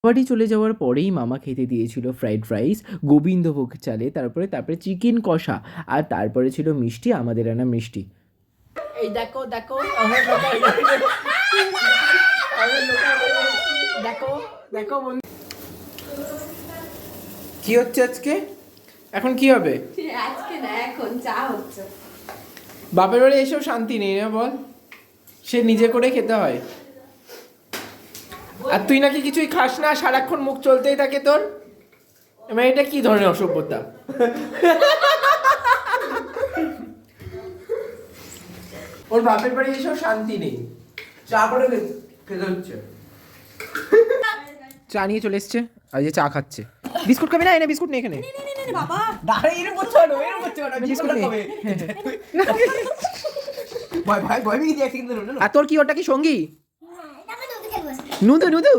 বাড়ি চলে যাওয়ার পরেই মামা খেতে দিয়েছিল ফ্রাইড রাইস গোবিন্দভোগ চালে, তারপরে চিকেন কষা, আর তারপরে ছিল মিষ্টি, আমাদের আনা মিষ্টি। এই দেখো দেখো দেখো দেখো কি হচ্ছে আজকে? এখন কি হবে? আজকে না, এখন চা হচ্ছে। বাপের বাড়ি এসেও শান্তি নেই না বল, সে নিজে করে খেতে হয়। আর তুই নাকি কিছুই খাস না, সারাক্ষণ মুখ চলতেই থাকে তোর। মানে এটা কি ধরনের অসভ্যতা? ওর বাপের বাড়ি এসেও শান্তি নেই, চা করে খেতে হচ্ছে। চা নিয়ে চলে এসছে, আর যে চা খাচ্ছে। বিস্কুট খাবি না? এনে বিস্কুট নেই এখানে। বাবা দাঁড়া, এরকম করছো না, এরকম করছো না, বিস্কুট নেই। ভাই ভাই ভয় পেয়ে গেছি, এক সেকেন্ড ধরে আর তোর কি, ওটা কি সঙ্গী? নুদু নুদু